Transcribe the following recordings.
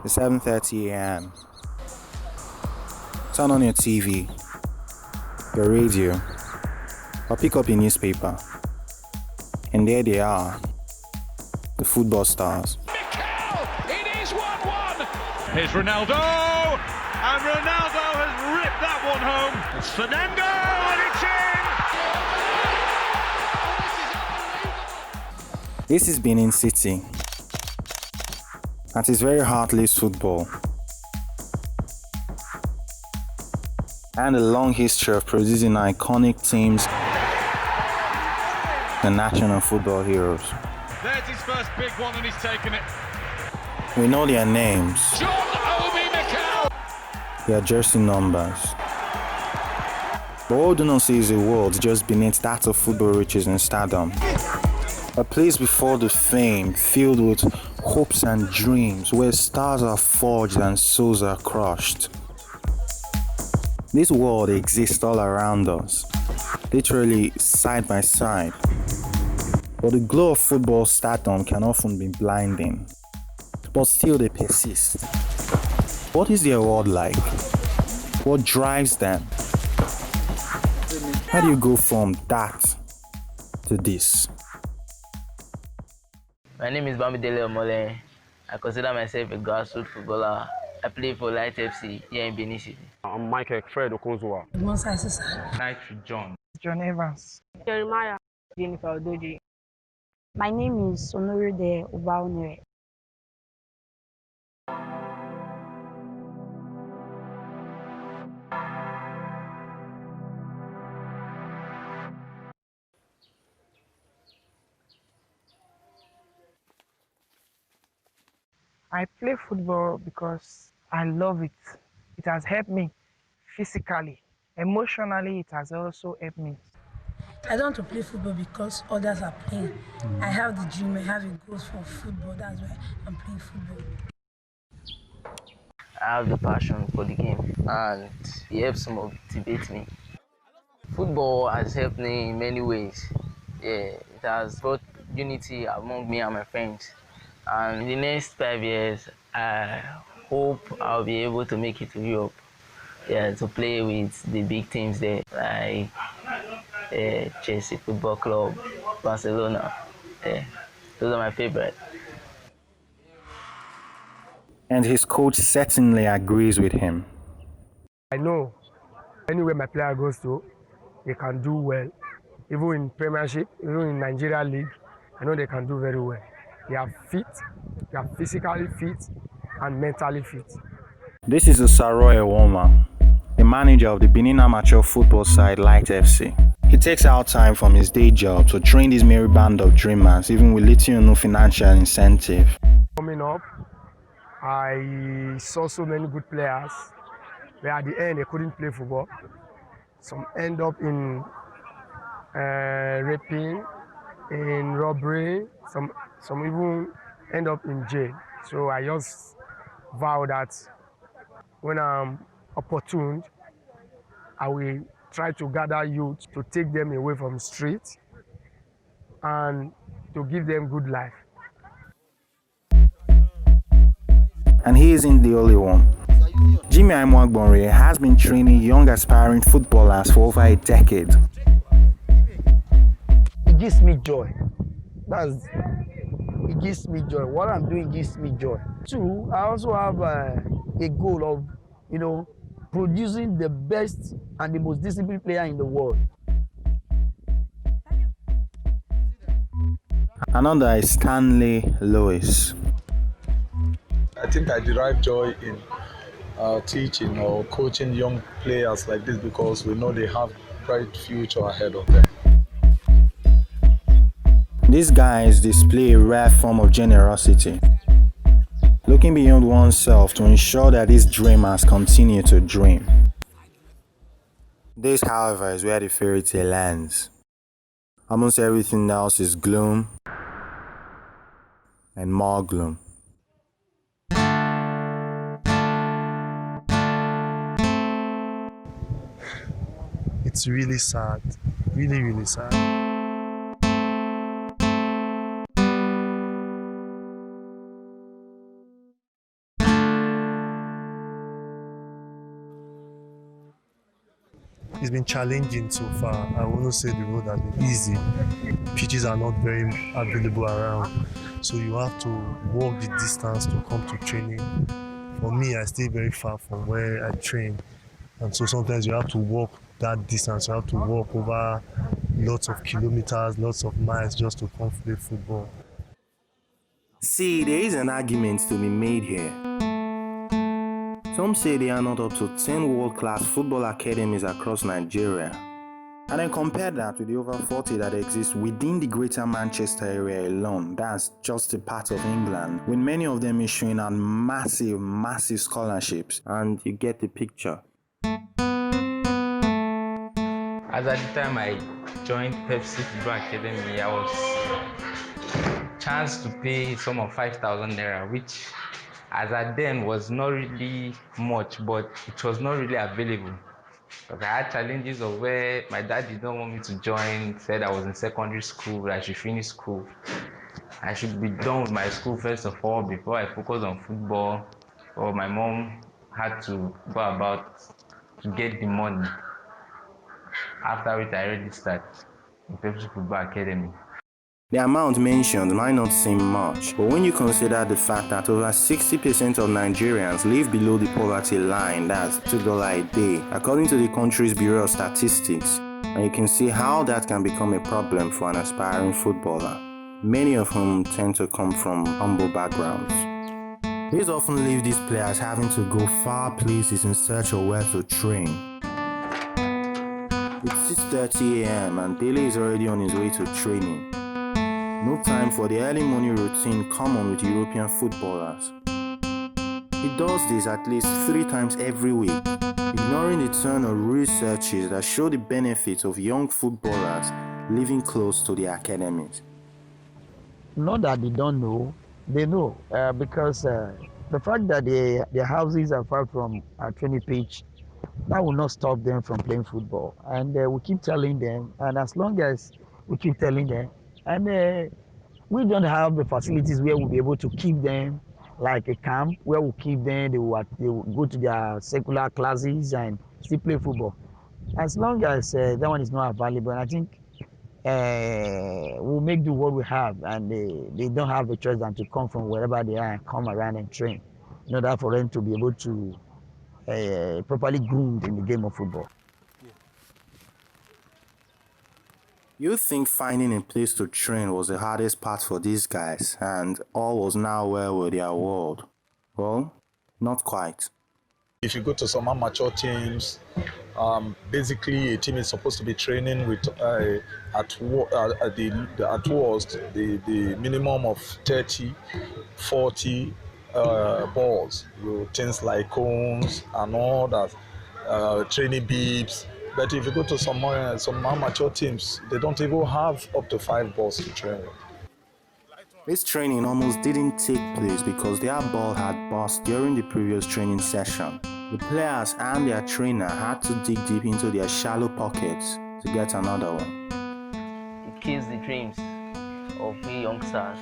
It's 7:30 a.m. Turn on your TV, your radio, or pick up your newspaper. And there they are, the football stars. It is 1-1. Here's Ronaldo, and Ronaldo has ripped that one home. It's Fernando, and it's in. This is Benin City. At its very heart lives football. And a long history of producing iconic teams and national football heroes. There's his first big one, and he's taken it. We know their names, John Obi Mikel. their jersey numbers. But what we do not see is a world just beneath that of football riches and stardom. A place before the fame, filled with hopes and dreams, where stars are forged and souls are crushed. This world exists all around us, literally side by side. But the glow of football stardom can often be blinding. But still they persist. What is their world like? What drives them? How do you go from that to this? My name is Bamidele Omole. I consider myself a grassroots footballer. I play for Light FC here in Benin City. I'm Michael Fred Okonzua. Nitro John. John Evans. Jeremiah. Jennifer Odoji. My name is Sonorude Ubaunere. I play football because I love it. It has helped me physically. Emotionally, it has also helped me. I don't want to play football because others are playing. I have the dream, I have a goal for football. That's why I'm playing football. I have the passion for the game, and it helps motivate me. Football has helped me in many ways. Yeah, it has brought unity among me and my friends. And in the next 5 years, I hope I'll be able to make it to Europe. Yeah, to play with the big teams there, like Chelsea Football Club, Barcelona. Yeah, those are my favorite. And his coach certainly agrees with him. I know anywhere my player goes to, they can do well. Even in Premiership, even in Nigeria League, I know they can do very well. They are fit, they are physically fit and mentally fit. This is Osaroy Ewoma, the manager of the Benin amateur football side Light FC. He takes out time from his day job to train this merry band of dreamers, even with little or no financial incentive. Coming up, I saw so many good players, but at the end they couldn't play football. Some end up in raping, in robbery, some even end up in jail. So I just vow that when I'm opportune, I will try to gather youth to take them away from the street and to give them good life. And he isn't the only one. Jimmy Aimwagbonre has been training young aspiring footballers for over a decade. It gives me joy. It gives me joy. What I'm doing gives me joy. Two, I also have a goal of, producing the best and the most disciplined player in the world. Another is Stanley Lewis. I think I derive joy in teaching or coaching young players like this because we know they have bright future ahead of them. These guys display a rare form of generosity, looking beyond oneself to ensure that these dreamers continue to dream. This, however, is where the fairy tale ends. Almost everything else is gloom and more gloom. It's really sad, really, really sad. It's been challenging so far. I wouldn't say the road has been easy. Pitches are not very available around, so you have to walk the distance to come to training. For me, I stay very far from where I train, and so sometimes you have to walk that distance. You have to walk over lots of kilometers, lots of miles just to come play football. See, there is an argument to be made here. Some say there are not up to 10 world-class football academies across Nigeria. And then compare that with the over 40 that exist within the greater Manchester area alone. That's just a part of England, with many of them issuing out massive scholarships. And you get the picture. As at the time I joined Pepsi Football Academy, I was chanced to pay a sum of 5,000 naira, which as at then was not really much, but it was not really available. Because I had challenges of where my dad did not want me to join, said I was in secondary school, I should finish school. I should be done with my school first of all before I focus on football. Or my mom had to go about to get the money. After which I registered in Pepsi Football Academy. The amount mentioned might not seem much, but when you consider the fact that over 60% of Nigerians live below the poverty line, that's $2 a day, according to the country's Bureau of Statistics, and you can see how that can become a problem for an aspiring footballer, many of whom tend to come from humble backgrounds. This often leaves these players having to go far places in search of where to train. It's 6:30 a.m. and Dele is already on his way to training. No time for the early morning routine common with European footballers. He does this at least 3 times every week, ignoring the turn of researches that show the benefits of young footballers living close to the academies. Not that they don't know, they know, because the fact that their houses are far from a training pitch, that will not stop them from playing football. And we keep telling them, and as long as we keep telling them, and we don't have the facilities where we'll be able to keep them, like a camp where we'll keep them, they will go to their secular classes and still play football. As long as that one is not available, and I think we'll make do what we have, and they don't have a choice than to come from wherever they are and come around and train in order for them to be able to properly groomed in the game of football. You think finding a place to train was the hardest part for these guys, and all was now well with their world? Well, not quite. If you go to some amateur teams, basically a team is supposed to be training with at worst the minimum of 30, 40 balls, things like cones and all that, training beeps. But if you go to some amateur teams, they don't even have up to 5 balls to train with. This training almost didn't take place because their ball had burst during the previous training session. The players and their trainer had to dig deep into their shallow pockets to get another one. It kills the dreams of we youngsters.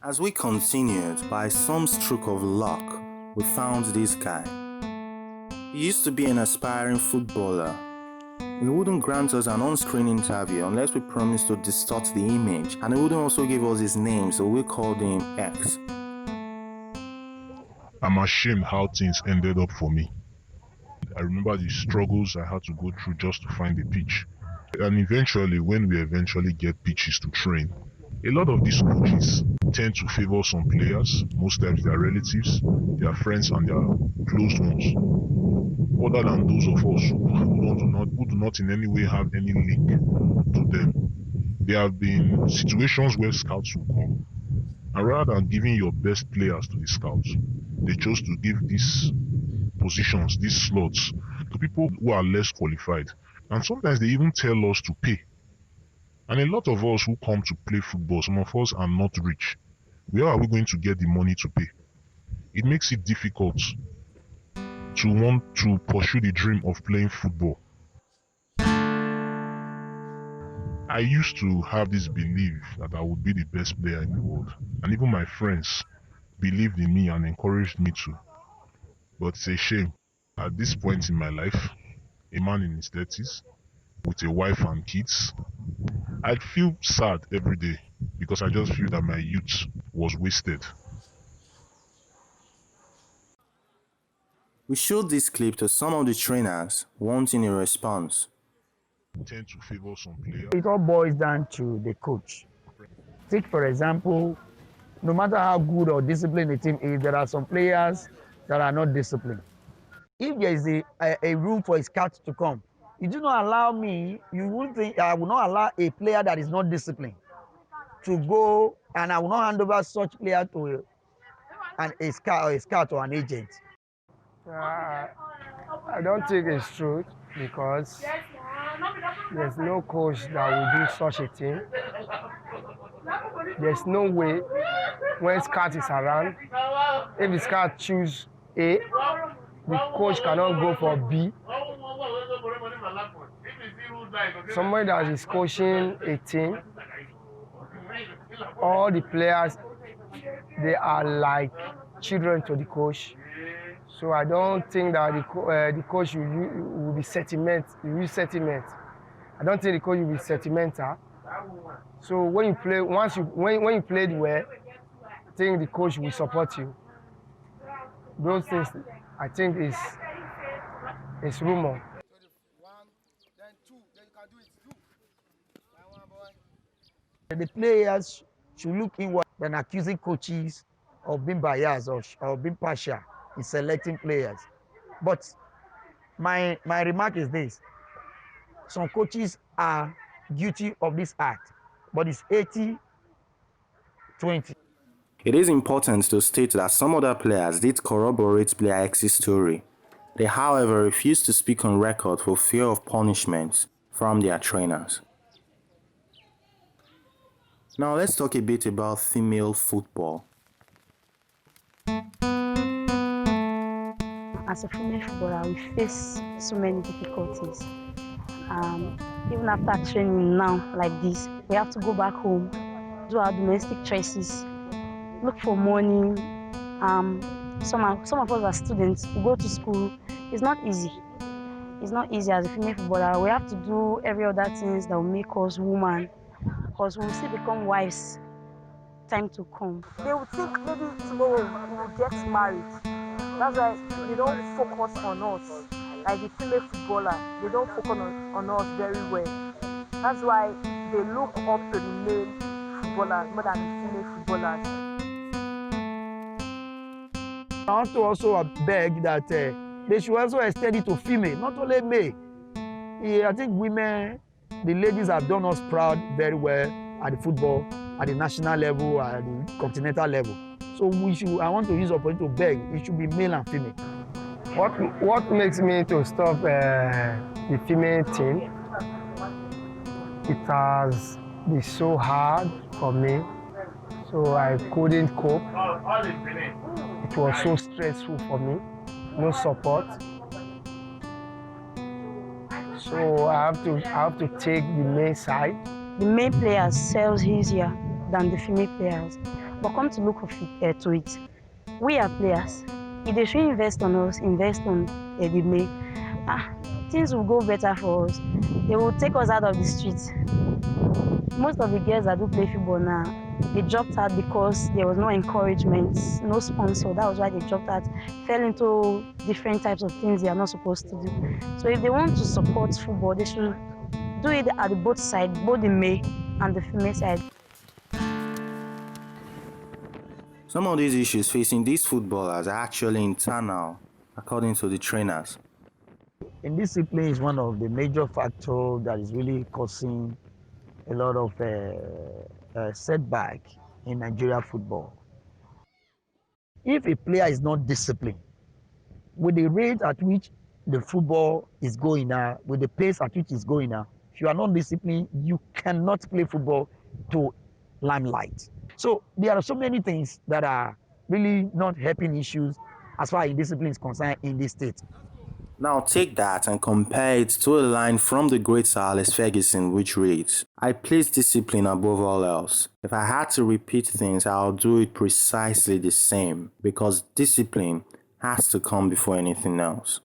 As we continued, by some stroke of luck, we found this guy. He used to be an aspiring footballer. He wouldn't grant us an on-screen interview unless we promised to distort the image, and he wouldn't also give us his name, so we called him X. I'm ashamed how things ended up for me. I remember the struggles I had to go through just to find a pitch. And eventually, when we eventually get pitches to train, a lot of these coaches tend to favor some players, most times their relatives, their friends and their close ones, other than those of us who do not in any way have any link to them. There have been situations where scouts will come, and rather than giving your best players to the scouts, they chose to give these positions, these slots, to people who are less qualified. And sometimes they even tell us to pay. And a lot of us who come to play football, some of us are not rich. where are we going to get the money to pay? It makes it difficult to want to pursue the dream of playing football. I used to have this belief that I would be the best player in the world, and even my friends believed in me and encouraged me to. But it's a shame. At this point in my life, a man in his 30s, with a wife and kids, I'd feel sad every day because I just feel that my youth was wasted. We showed this clip to some of the trainers, wanting a response. Tend to favor some players. It all boils down to the coach. Take, for example, no matter how good or disciplined a team is, there are some players that are not disciplined. If there is a room for a scout to come, you do not allow me, you won't think, I will not allow a player that is not disciplined to go, and I will not hand over such player to a scout or an agent. I don't think it's true because there's no coach that will do such a thing. There's no way when scout is around, if the scout choose A, the coach cannot go for B. Somebody that is coaching a team, all the players, they are like children to the coach. So I don't think that the coach will be sentiment. I don't think the coach will be sentimental. So when you play, when you played well, I think the coach will support you. Those things, I think, is rumor. The players should look inward than accusing coaches of being biased or being partial in selecting players. But my remark is this: some coaches are guilty of this act, but it's 80-20. It is important to state that some other players did corroborate Blair X's story. They, however, refused to speak on record for fear of punishments from their trainers. Now let's talk a bit about female football. As a female footballer, we face so many difficulties. Even after training now like this, we have to go back home, do our domestic choices, look for money. Some of us are students, we go to school. It's not easy. It's not easy as a female footballer. We have to do every other things that will make us woman, because we will still become wives. Time to come. They will think maybe tomorrow we will get married. That's why they don't focus on us. Like the female footballer, they don't focus on us very well. That's why they look up to the male footballer more than the female footballers. I want to also beg that they should also extend it to female, not only male. I think women, the ladies have done us proud very well at the football, at the national level, at the continental level. So I want to use the opportunity to beg, it should be male and female. What makes me to stop the female team? It has been so hard for me, so I couldn't cope. It was so stressful for me, no support. So I have to take the male side. The male players sells easier than the female players. But come to look to it, we are players. If they should invest on us, invest on the male, things will go better for us. They will take us out of the streets. Most of the girls that do play football now, they dropped out because there was no encouragement, no sponsor. That was why they dropped out, fell into different types of things they are not supposed to do. So if they want to support football, they should do it at the both sides, both the male and the female side. Some of these issues facing these footballers are actually internal, according to the trainers. Indiscipline is one of the major factors that is really causing a lot of setback in Nigeria football. If a player is not disciplined, with the rate at which the football is going now, with the pace at which it's going now, if you are not disciplined, you cannot play football to limelight. So there are so many things that are really not helping issues as far as indiscipline is concerned in this state. Now take that and compare it to a line from the great Sir Alex Ferguson which reads, "I place discipline above all else. If I had to repeat things, I'll do it precisely the same, because discipline has to come before anything else."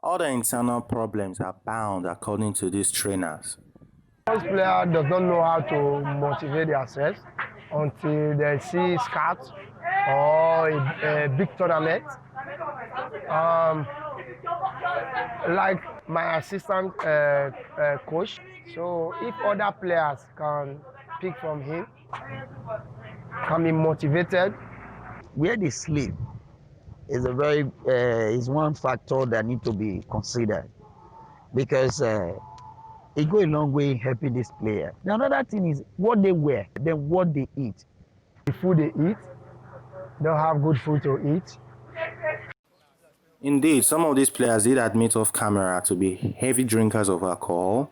Other internal problems are bound according to these trainers. Most player does not know how to motivate themselves until they see scouts or a big tournament. Like my assistant coach, so if other players can pick from him, can be motivated. Where they sleep is is one factor that need to be considered, because it go a long way in helping this player. The another thing is what they wear, then what they eat. The food they eat, they don't have good food to eat. Indeed, some of these players did admit off camera to be heavy drinkers of alcohol,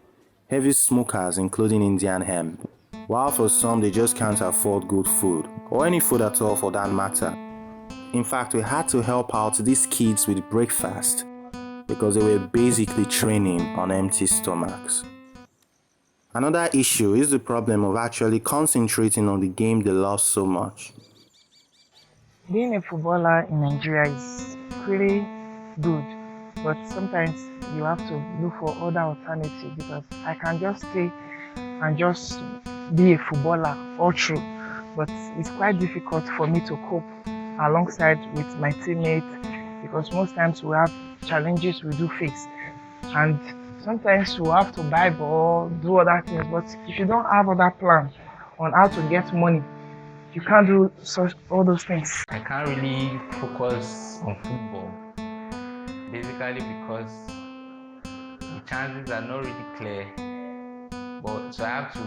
heavy smokers including Indian hemp, while for some they just can't afford good food, or any food at all for that matter. In fact, we had to help out these kids with breakfast because they were basically training on empty stomachs. Another issue is the problem of actually concentrating on the game they love so much. Being a footballer in Nigeria is pretty good, but sometimes you have to look for other alternatives, because I can just stay and just be a footballer all through, but it's quite difficult for me to cope alongside with my teammates, because most times we have challenges we do face, and sometimes we have to buy ball, do other things, but if you don't have other plans on how to get money, you can't do all those things. I can't really focus on football, basically because the chances are not really clear, but so I have to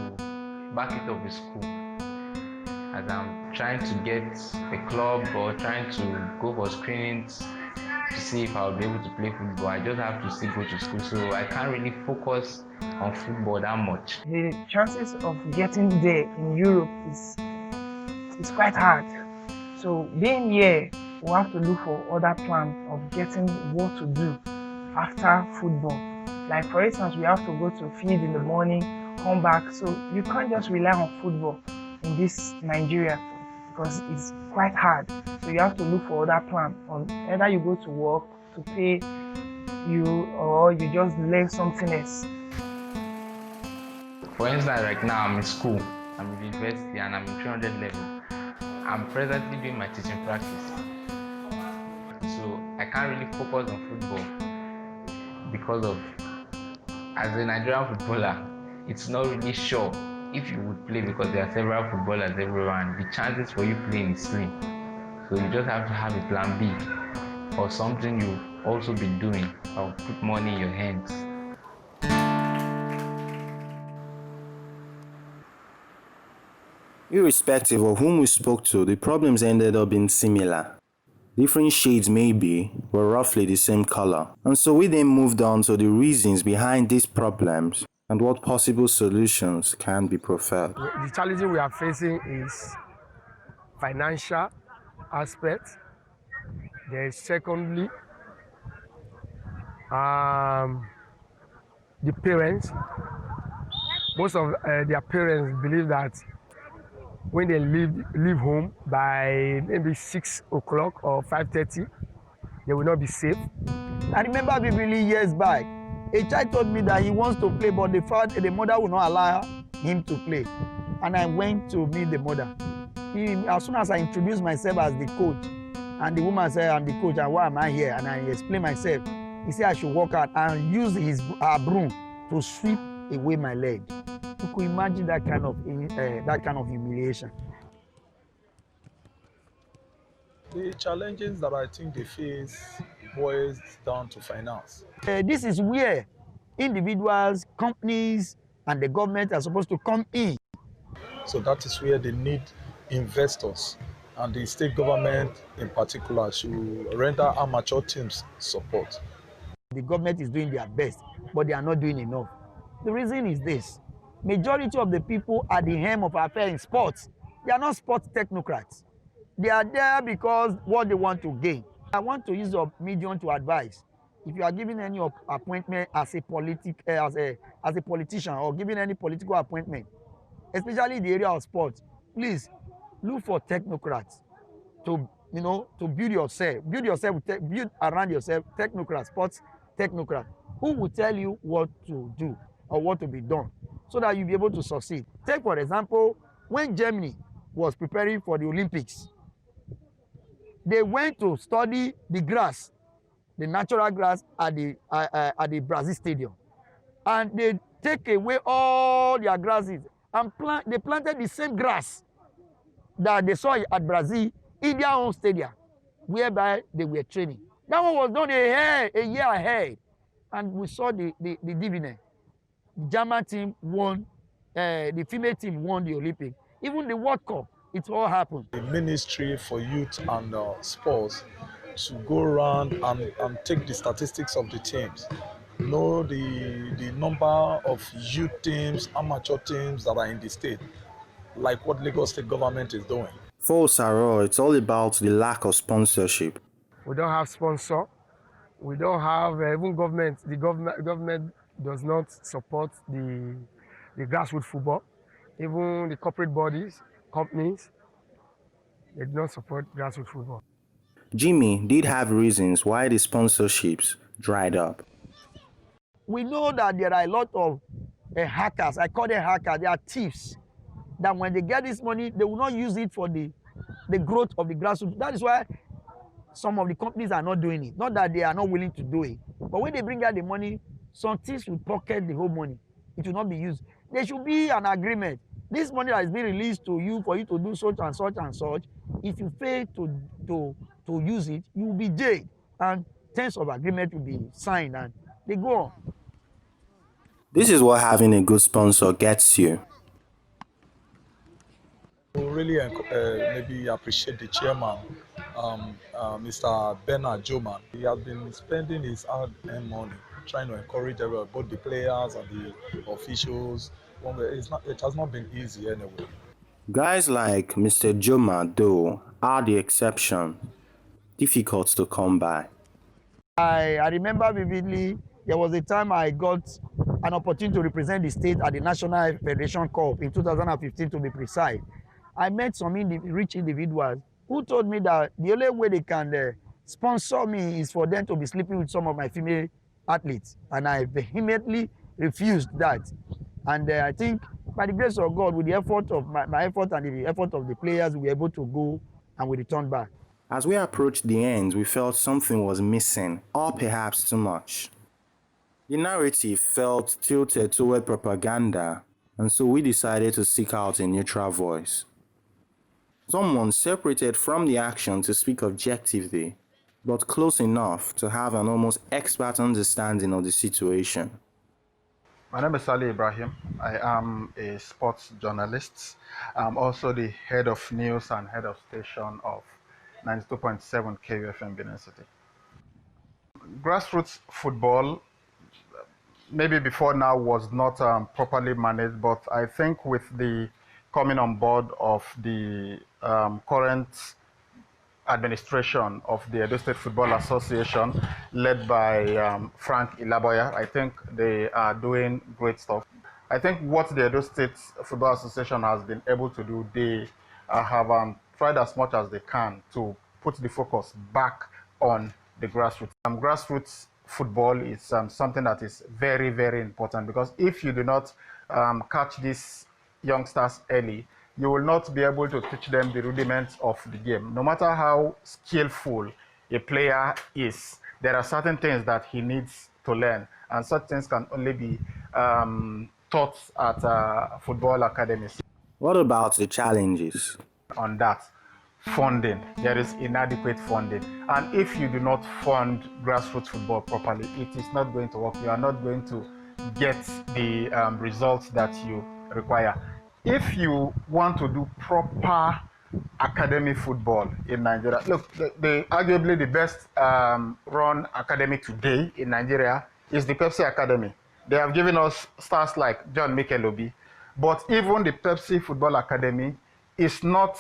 back it up with school, as I'm trying to get a club or trying to go for screenings to see if I'll be able to play football. I just have to still go to school, so I can't really focus on football that much. The chances of getting there in Europe is quite hard. So being here, we have to look for other plans of getting what to do after football. Like for instance, we have to go to field in the morning, come back. So you can't just rely on football in this Nigeria, because it's quite hard. So you have to look for other plans. On either you go to work to pay you, or you just learn something else. For instance, right now I'm in school, I'm in university, and I'm in 300 level. I'm presently doing my teaching practice, so I can't really focus on football because of, as a Nigerian footballer, it's not really sure if you would play, because there are several footballers everywhere and the chances for you playing is slim. So you just have to have a plan B or something you've also been doing, or put money in your hands. Irrespective of whom we spoke to, the problems ended up being similar. Different shades maybe, but roughly the same color. And so we then moved on to the reasons behind these problems and what possible solutions can be preferred. The challenge we are facing is financial aspect. There is secondly the parents. Most of their parents believe that when they leave home by maybe 6 o'clock or 5:30, they will not be safe. I remember vividly years back, a child told me that he wants to play, but the mother will not allow him to play. And I went to meet the mother. As soon as I introduced myself as the coach, and the woman said, "I'm the coach, and why am I here?" And I explained myself. He said I should walk out and use his broom to sweep away my leg. You could imagine that kind of humiliation. The challenges that I think they face boils down to finance. This is where individuals, companies, and the government are supposed to come in. So that is where they need investors, and the state government in particular should render amateur teams support. The government is doing their best, but they are not doing enough. The reason is this: majority of the people at the helm of affairs in sports They are not sports technocrats. They are there because what they want to gain. I want to use your medium to advise. If you are giving any appointment as a politician or giving any political appointment, especially in the area of sports, please look for technocrats to build yourself, build around yourself technocrats, sports technocrats, who will tell you what to do or what to be done so that you'll be able to succeed. Take, for example, when Germany was preparing for the Olympics, they went to study the grass, the natural grass at the Brazil stadium. And they take away all their grasses and they planted the same grass that they saw at Brazil in their own stadium, whereby they were training. That one was done a year ahead. And we saw the dividend. The German team won, the female team won the Olympics. Even the World Cup, it all happened. The Ministry for Youth and Sports to go around and take the statistics of the teams, know the number of youth teams, amateur teams that are in the state, like what Lagos State government is doing. For Saro, it's all about the lack of sponsorship. We don't have sponsor. We don't have even government. The government does not support the grassroots football. Even the corporate bodies, companies, they do not support grassroots football. Jimmy did have reasons why the sponsorships dried up. We know that there are a lot of hackers. I call them hackers. They are thieves. That when they get this money, they will not use it for the growth of the grassroots. That is why some of the companies are not doing it. Not that they are not willing to do it. But when they bring out the money, some thieves will pocket the whole money. It will not be used. There should be an agreement. This money that is being released to you for you to do such and such and such, if you fail to use it, you will be jailed. And terms of agreement will be signed and they go on. This is what having a good sponsor gets you. We really maybe appreciate the chairman, Mr. Bernard Joman. He has been spending his hard-earned money trying to encourage everyone, both the players and the officials. It has not been easy anyway. Guys like Mr. Joma, though, are the exception. Difficult to come by. I remember vividly, there was a time I got an opportunity to represent the state at the National Federation Cup in 2015 to be precise. I met some rich individuals who told me that the only way they can sponsor me is for them to be sleeping with some of my female athletes. And I vehemently refused that. And I think by the grace of God, with the effort of my effort and the effort of the players, we were able to go and we returned back. As we approached the end, we felt something was missing, or perhaps too much. The narrative felt tilted toward propaganda, and so we decided to seek out a neutral voice. Someone separated from the action to speak objectively, but close enough to have an almost expert understanding of the situation. My name is Salih Ibrahim. I am a sports journalist. I'm also the head of news and head of station of 92.7 KUFM Benin City. Grassroots football, maybe before now, was not properly managed, but I think with the coming on board of the current administration of the Edo State Football Association, led by Frank Ilaboya, I think they are doing great stuff. I think what the Edo State Football Association has been able to do, they have tried as much as they can to put the focus back on the grassroots. Grassroots football is something that is very, very important, because if you do not catch these youngsters early, you will not be able to teach them the rudiments of the game. No matter how skillful a player is, there are certain things that he needs to learn, and such things can only be taught at football academies. What about the challenges? On that, funding. There is inadequate funding. And if you do not fund grassroots football properly, it is not going to work. You are not going to get the results that you require. If you want to do proper academy football in Nigeria, look, arguably the best run academy today in Nigeria is the Pepsi Academy. They have given us stars like John Mikelobi, but even the Pepsi Football Academy is not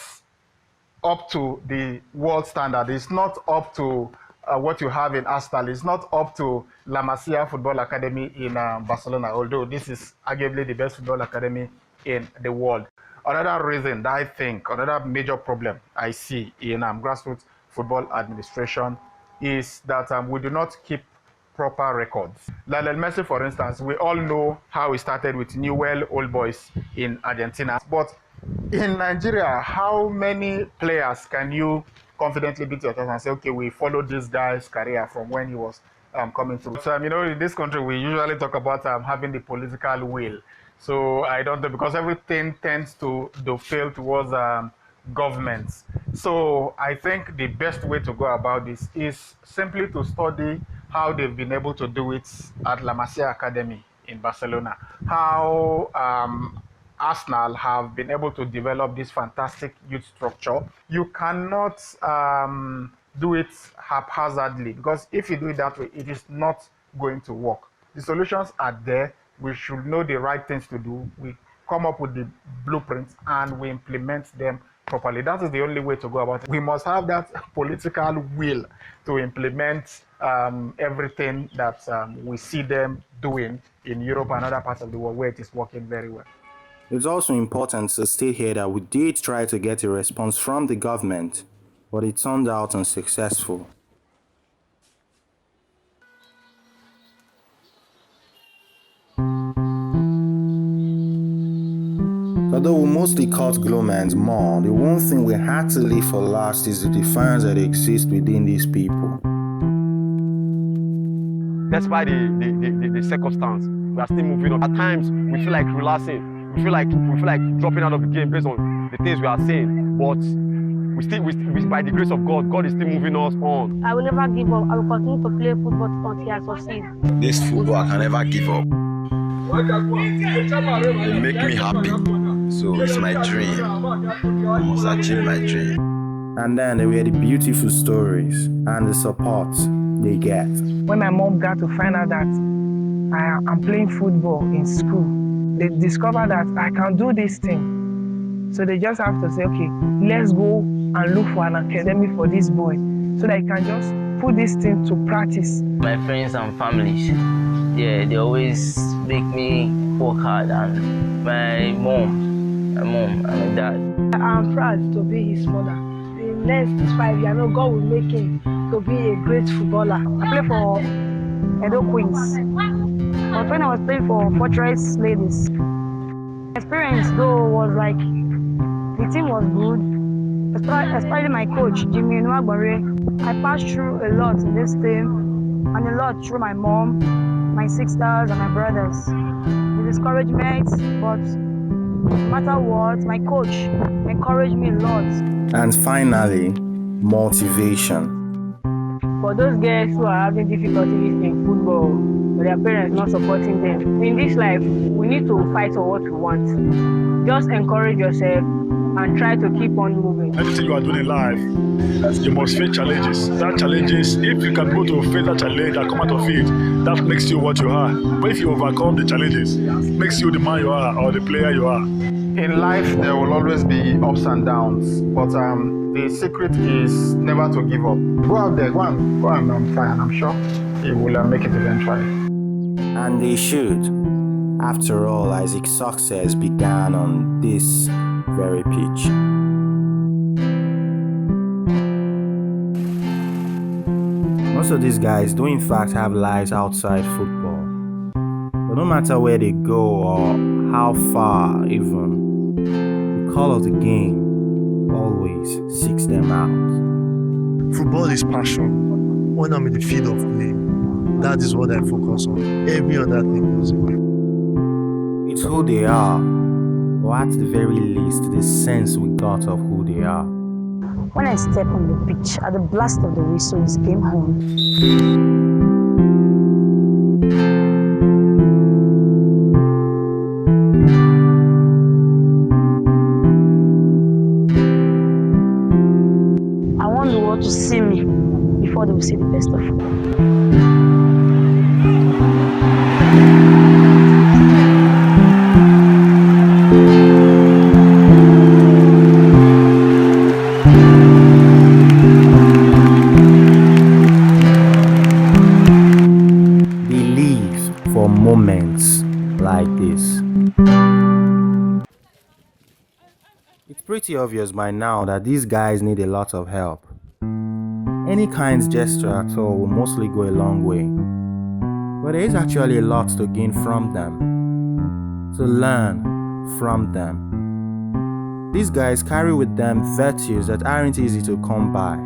up to the world standard. It's not up to what you have in Arsenal. It's not up to La Masia Football Academy in Barcelona, although this is arguably the best football academy in the world. Another reason that I think, another major problem I see in grassroots football administration is that we do not keep proper records. Lionel Messi, for instance, we all know how he started with Newell Old Boys in Argentina. But in Nigeria, how many players can you confidently beat your chest and say, okay, we followed this guy's career from when he was coming through? So, you know, in this country, we usually talk about having the political will. So I don't know, because everything tends to fail towards governments. So I think the best way to go about this is simply to study how they've been able to do it at La Masia Academy in Barcelona, how Arsenal have been able to develop this fantastic youth structure. You cannot do it haphazardly, because if you do it that way, it is not going to work. The solutions are there. We should know the right things to do. We come up with the blueprints and we implement them properly. That is the only way to go about it. We must have that political will to implement everything that we see them doing in Europe and other parts of the world where it is working very well. It's also important to state here that we did try to get a response from the government, but it turned out unsuccessful. Although we mostly caught Glomans more, the one thing we had to leave for last is the defiance that exists within these people. Despite the circumstance, we are still moving on. At times, we feel like relaxing. We feel like dropping out of the game based on the things we are saying. But we by the grace of God, God is still moving us on. I will never give up. I will continue to play football until I succeed. This football, I can never give up. It makes me happy. So it's my dream. I must achieve my dream. And then there were the beautiful stories and the support they get. When my mom got to find out that I'm playing football in school, they discovered that I can do this thing. So they just have to say, okay, let's go and look for an academy for this boy so that he can just put this thing to practice. My friends and families, they always make me work hard, and my mom and my dad. I'm proud to be his mother. In the next 5 years, I know God will make him to be a great footballer. I play for Edo Queens. But when I was playing for Fortress Ladies, experience though was like, the team was good, especially my coach, Jimmy Nwagbare. I passed through a lot in this team, and a lot through my mom, my sisters, and my brothers. The discouragement, but no matter what, my coach encouraged me a lot. And finally, motivation. For those girls who are having difficulties in football, but their parents not supporting them, in this life, we need to fight for what we want. Just encourage yourself and try to keep on moving. Anything you are doing in life, you must face challenges. That challenges, if you can go to face that challenge and come out of it, that makes you what you are. But if you overcome the challenges, makes you the man you are or the player you are. In life, there will always be ups and downs, but the secret is never to give up. Go out there, go and try, and I'm sure you will make it eventually. And they should. After all, Isaac's success began on this very pitch. Most of these guys do in fact have lives outside football. But no matter where they go or how far even, the call of the game always seeks them out. Football is passion. When I'm in the field of play, that is what I focus on. Every other thing goes away. It's who they are, or at the very least, the sense we got of who they are. When I step on the pitch, at the blast of the whistle, it's game on. To see me before they will see the best of me. It's pretty obvious by now that these guys need a lot of help. Any kind gesture at all will mostly go a long way. But there is actually a lot to gain from them, to learn from them. These guys carry with them virtues that aren't easy to come by.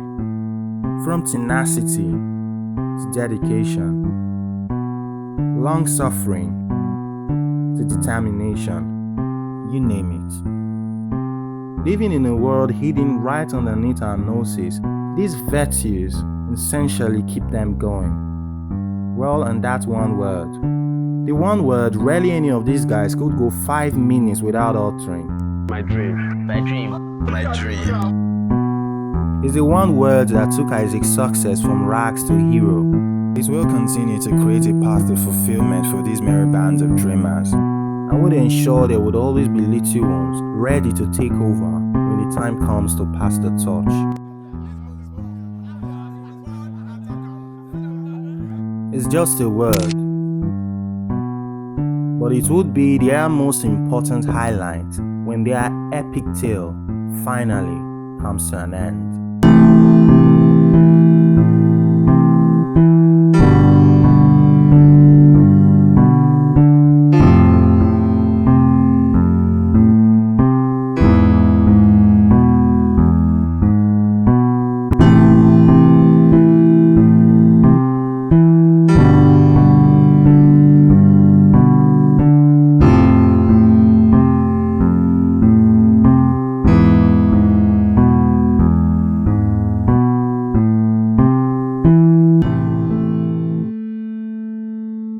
From tenacity to dedication, long-suffering to determination, you name it. Living in a world hidden right underneath our noses, these virtues essentially keep them going. Well, and that's one word. The one word rarely any of these guys could go 5 minutes without uttering. My dream. My dream. My dream. It's the one word that took Isaac's success from rags to hero. It will continue to create a path to fulfillment for these merry bands of dreamers, and would ensure there would always be little ones ready to take over when the time comes to pass the torch. It's just a word, but it would be their most important highlight when their epic tale finally comes to an end.